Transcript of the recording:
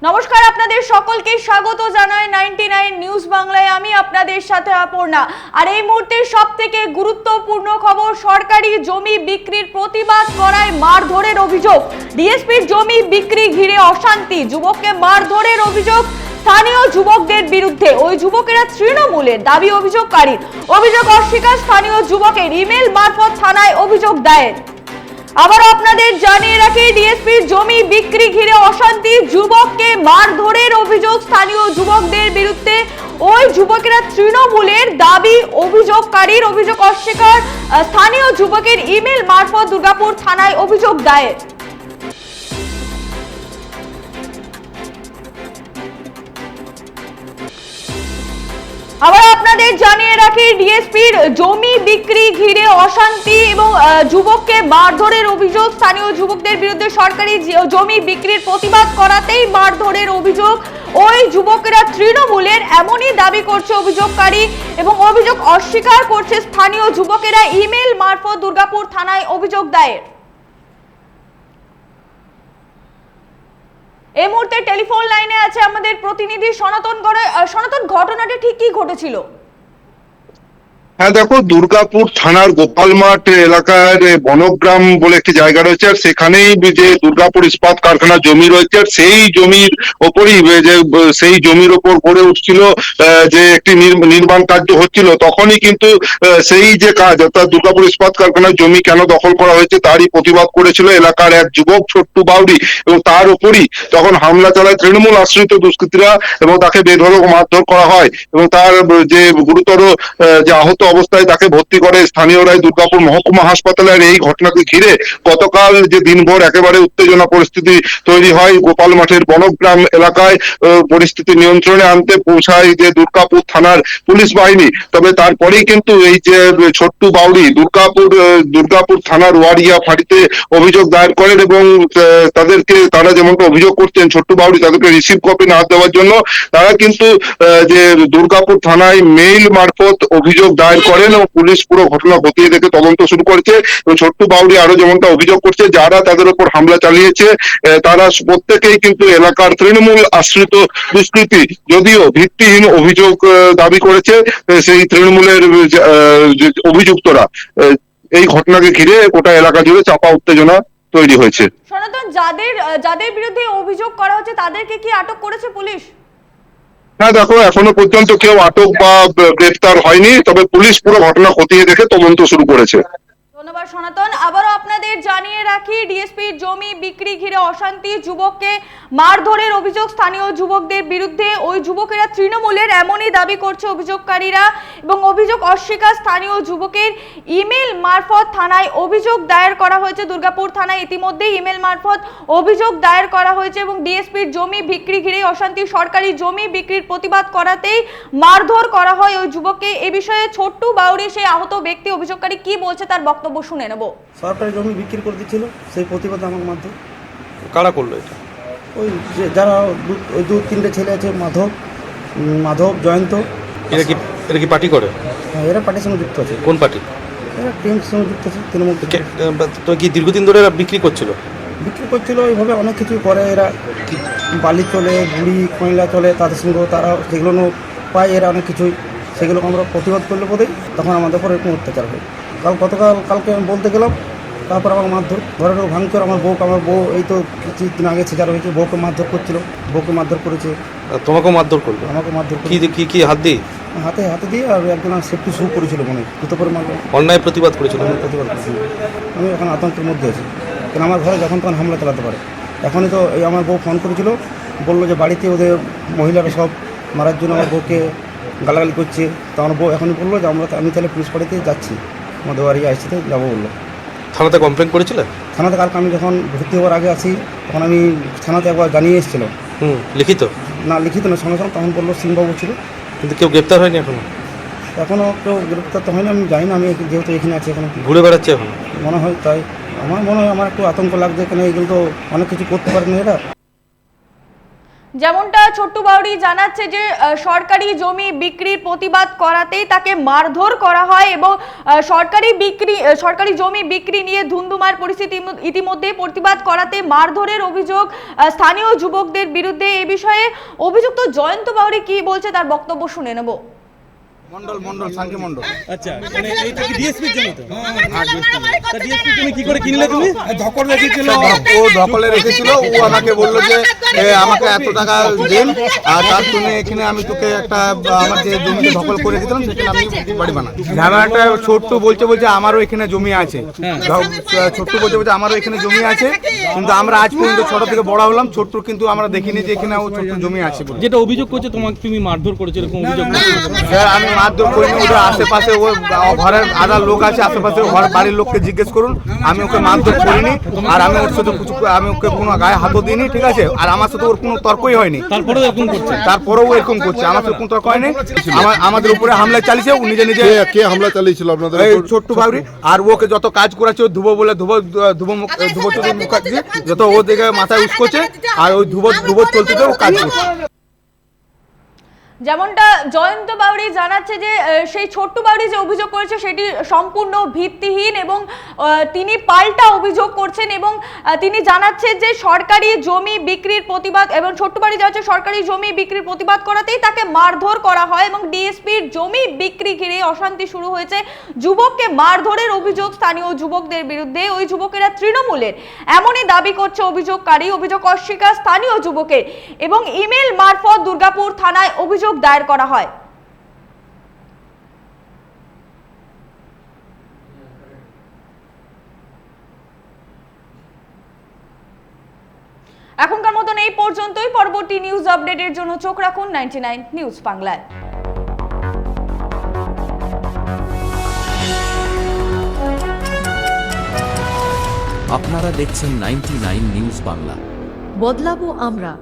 নমস্কার, আপনাদের সকলকে স্বাগত জানাই 99 নিউজ বাংলায়। আমি আপনাদের সাথে অপর্ণা। আর এই মুহূর্তের সবথেকে গুরুত্বপূর্ণ খবর, সরকারি জমি বিক্রির প্রতিবাদ করায় মারধরের অভিযোগ। ডিএসপির জমি বিক্রি ঘিরে অশান্তি, যুবককে মারধরের অভিযোগ স্থানীয় যুবকদের বিরুদ্ধে। ওই যুবকেরা তৃণমূলের, দাবি অভিযোগকারীর। অভিযোগ অস্বীকার স্থানীয় যুবকের, ইমেল মারফত থানায় অভিযোগ দায়ের। আবার আপনাদের জানিয়ে রাখি, ডিএসপির জমি বিক্রি ঘিরে অশান্তি, যুবককে মারধরের অভিযোগ স্থানীয় যুবকদের বিরুদ্ধে। ওই যুবকেরা তৃণমূলের, দাবি অভিযোগকারীর। অভিযোগ অস্বীকার স্থানীয় যুবকের, ইমেল মারফত দুর্গাপুর থানায় অভিযোগ দায়ের। আবার আপনাদের জানিয়ে রাখি, ডিএসপির জমি বিক্রি ঘিরে অশান্তি এবং যুবককে মারধরের অভিযোগ স্থানীয় যুবকদের বিরুদ্ধে। সরকারি জমি বিক্রির প্রতিবাদ করাতেই মারধরের অভিযোগ। ওই যুবকেরা তৃণমূলের, এমনই দাবি করছে অভিযোগকারী এবং অভিযোগ অস্বীকার করছে স্থানীয় যুবকেরা। ইমেল মারফত দুর্গাপুর থানায় অভিযোগ দায়ের। এই মুহূর্তে টেলিফোন লাইনে আছে আমাদের প্রতিনিধি সনাতন। সনাতন, ঘটনাটা ঠিক কি ঘটেছিল? হ্যাঁ দেখো, দুর্গাপুর থানার গোপালমাঠ এলাকার বনগ্রাম বলে একটি জায়গা রয়েছে, আর সেখানেই যে দুর্গাপুর ইস্পাত কারখানা জমি রয়েছে, আর সেই জমির ওপরই সেই জমির ওপর গড়ে উঠছিল যে একটি নির্মাণ কার্য হচ্ছিল। তখনই কিন্তু সেই যে কাজ, অর্থাৎ দুর্গাপুর ইস্পাত কারখানার জমি কেন দখল করা হয়েছে তারই প্রতিবাদ করেছিল এলাকার এক যুবক ছোট্টু বাউরি, এবং তার উপরই তখন হামলা চালায় তৃণমূল আশ্রিত দুষ্কৃতীরা এবং তাকে বেধড়ক মারধর করা হয় এবং তার যে গুরুতর যে আহত অবস্থায় তাকে ভর্তি করে স্থানীয়রাই দুর্গাপুর মহকুমা হাসপাতালে। আর এই ঘটনাকে ঘিরে গতকাল যে দিনভর একেবারে উত্তেজনা পরিস্থিতি তৈরি হয় গোপাল মাঠের বনগ্রাম এলাকায়, পরিস্থিতি নিয়ন্ত্রণে আনতে পৌঁছায় যে দুর্গাপুর থানার পুলিশ বাহিনী। তবে তারপরেই কিন্তু এই যে ছোট্টু বাউরি দুর্গাপুর থানার ওয়ারিয়া ফাঁড়িতে অভিযোগ দায়ের করেন এবং তারা যেমনটা অভিযোগ করছেন ছোট্টু বাউরি তাদেরকে রিসিভ কপি না দেওয়ার জন্য তারা কিন্তু যে দুর্গাপুর থানায় মেইল মারফত অভিযোগ দায়ের করেন এবং পুলিশ পুরো ঘটনা খতিয়ে দেখে তদন্ত শুরু করেছে। এবং ছোট্টু বাউরি আরো যেমনটা অভিযোগ করছে, যারা তাদের উপর হামলা চালিয়েছে তারা প্রত্যেকেই কিন্তু এলাকার তৃণমূল আশ্রিত দুষ্কৃতী। যদিও ভিত্তিহীন অভিযোগ দাবি করেছে সেই তৃণমূলের অভিযুক্তরা। এই ঘটনাকে ঘিরে গোটা এলাকা জুড়ে চাপা উত্তেজনা তৈরি হয়েছে। সনাতন, যাদের বিরুদ্ধে অভিযোগ করা হচ্ছে তাদেরকে কি আটক করেছে পুলিশ? হ্যাঁ দেখো, এখনো পর্যন্ত কেউ আটক বা গ্রেফতার হয়নি, তবে পুলিশ পুরো ঘটনা খতিয়ে দেখে তদন্ত শুরু করেছে। ধন্যবাদ সনাতন। আবারও আপনাদের জানিয়ে রাখি, ডিএসপির জমি বিক্রি ঘিরে অশান্তি, যুবককে মারধরের অভিযোগ স্থানীয় যুবকদের বিরুদ্ধে। ওই যুবকেরা তৃণমূলের, এমনই দাবি করছে অভিযোগকারীরা এবং অভিযোগ অস্বীকার স্থানীয় যুবকের। ইমেল মারফত থানায় অভিযোগ দায়ের করা হয়েছে। দুর্গাপুর থানায় ইতিমধ্যেই ইমেল মারফত অভিযোগ দায়ের করা হয়েছে এবং ডিএসপির জমি বিক্রি ঘিরে অশান্তি, সরকারি জমি বিক্রির প্রতিবাদ করাতেই মারধর করা হয় ওই যুবককে। এ বিষয়ে ছোট্টু বাউরি, সেই আহত ব্যক্তি, অভিযোগকারী কি বলছে তার বক্তব্য শুনে নেব। সরকারি জমি বিক্রি করে দিচ্ছিল, সেই প্রতিবাদ আমার মাধ্যমে। কারা করলো এটা? ওই যে যারা ওই দু তিনটে ছেলে আছে, মাধব জয়ন্ত। এরা কি পার্টি করে? হ্যাঁ, এরা পার্টির সঙ্গে যুক্ত আছে। কোন পার্টি? এরা টিএমসির সঙ্গে যুক্ত আছে, তৃণমূল থেকে। তো কি দীর্ঘদিন ধরে এরা বিক্রি করছিল? এইভাবে অনেক কিছু করে এরা। বালি চলে, বুড়ি কয়লা চলে, তাদের সঙ্গে তারা সেগুলো পায় এরা অনেক কিছুই। সেগুলো আমরা প্রতিবাদ করলে বোধহয় তখন আমাদের উপর এরকম অত্যাচার হয়। কালকে আমি বলতে গেলাম, তারপর আমার মারধর, ঘরের ভাঙচুর। আমার বউ এই তো কিছুদিন আগে শিকার হয়েছে, বউকে মারধর করছিল, বউকে মারধর করেছে। তোমাকেও মারধর করলো? আমাকে মারধর কি হাত দিয়ে? হাতে দিয়ে, আর একজন সেফটি শু করেছিল, মনে হয় জুতো করে মারলো। অন্যায় প্রতিবাদ করেছিল? প্রতিবাদ করেছিল। আমি এখন আতঙ্কের মধ্যে আছি, কেন আমার ঘরে যখন তখন হামলা চালাতে পারে। এখনই তো এই আমার বউ ফোন করেছিল, বললো যে বাড়িতে ওদের মহিলারা সব মারার জন্য আমার বউকে গালাগালি করছে। তো আমার বউ এখনই বললো যে আমি তাহলে পুলিশ পাড়িতে যাচ্ছি, আমাদের বাড়ি আসতে যাবো বললো। থানাতে কমপ্লেন করেছিল? থানাতে কালকে আমি যখন ভর্তি হওয়ার আগে আসি তখন আমি থানাতে একবার জানিয়ে এসেছিলাম। লিখিত না, লিখিত না, সঙ্গে সঙ্গে তখন বললো সিংবাবু ছিল। কিন্তু কেউ গ্রেপ্তার হয়নি এখনও কেউ গ্রেপ্তার তো হয়নি। আমি জানি না, আমি যেহেতু এখানে আছি এখন ঘুরে বেড়াচ্ছে এখন মনে হয়। তাই আমার মনে হয় আমার একটু আতঙ্ক লাগছে, কেন এগুলো তো অনেক কিছু করতে পারে না এরা। যেমনটা ছোট্টু বাউরি জানাচ্ছে যে সরকারি জমি বিক্রির প্রতিবাদ করাতেই তাকে মারধর করা হয় এবং সরকারি জমি বিক্রি নিয়ে ধুন্ধুমার পরিস্থিতি ইতিমধ্যেই প্রতিবাদ করাতে মারধরের অভিযোগ স্থানীয় যুবকদের বিরুদ্ধে। এই বিষয়ে অভিযুক্ত জয়ন্ত বাউরি কি বলছে তার বক্তব্য শুনে নেব। মন্ডল শান্তি মন্ডল। আচ্ছা, মানে এইটা কি ডিএসপির জমি তো? তা ডিএসপি তুমি কি করে কিনলে তুমি? ধকল রেখেছিল, ও ধকলে রেখেছিল। ও আমাকে বললো যে আমাকে এত টাকা দিন, আর তার জন্য এখানে আমি তোকে একটা আমার যে জমিতে ধকল করে রেখেছিলাম সেখানে আমি বাড়ি বানাই। ঝামেলাটা ছোট্ট বলছে আমারও এখানে জমি আছে। ছোট্ট বলছে আমারও এখানে জমি আছে, কিন্তু আমরা আজ পর্যন্ত ছোট থেকে বড় হলাম, ছোট্ট কিন্তু আমরা দেখিনি যে এখানে ও ছোট্ট জমি আছে বলে। যেটা অভিযোগ করছে তোমাকে, তুমি মারধর করেছো এরকম অভিযোগ স্যার, আমি মারধর করিনি। ওদের আশেপাশে ও ঘরের আদার লোক আছে, আশেপাশে ঘর বাড়ির লোককে জিজ্ঞেস করুন। আমি ওকে মারধর করিনি, আর আমি ওর সাথে আমি ওকে কোনো গায়ে হাতও দিইনি, ঠিক আছে? আর আমার সাথে ওর কোনো তর্কই হয়নি। তারপরেও এরকম করছে? তারপরেও এরকম করছে, আমার সাথে কোনো তর্ক হয়নি। আমাদের উপরে হামলা চালিয়েছে, ও নিজে নিজে। কে হামলা চালিয়েছিল আপনাদের? এই ছোট্ট বাবরি। আর ওকে যত কাজ করাচ্ছে, ও ধুবো বলে ধুবো চলতে মুখার্জি যত ও দিকে মাথায় উস্কোছে, আর ওই ধুবো চলতে ও কাজ করছে। যেমনটা জয়ন্ত বাউরি জানাচ্ছে যে সেই ছোট্টু বাউরি যে অভিযোগ করেছে সেটি সম্পূর্ণ ভিত্তিহীন এবং তিনি পাল্টা অভিযোগ করছেন এবং তিনি জানাচ্ছেন যে সরকারি জমি বিক্রির প্রতিবাদ এবং ছোট্টু বাউরি জানাচ্ছে সরকারি জমি বিক্রির প্রতিবাদ করাতেই তাকে মারধর করা হয় এবং ডিএসপির জমি বিক্রি ঘিরে অশান্তি শুরু হয়েছে। যুবককে মারধরের অভিযোগ স্থানীয় যুবকদের বিরুদ্ধে। ওই যুবকেরা তৃণমূলের, এমনই দাবি করছে অভিযোগকারী। অভিযোগ অস্বীকার স্থানীয় যুবকের এবং ইমেল মারফত দুর্গাপুর থানায় অভিযোগ দায়ের করা হয়। এখনকার মতন এই পর্যন্তই। পরবর্তী নিউজ আপডেটের জন্য চোখ রাখুন 99 নিউজ বাংলায়। আপনারা দেখছেন 99 নিউজ বাংলা। বদলাবো আমরা।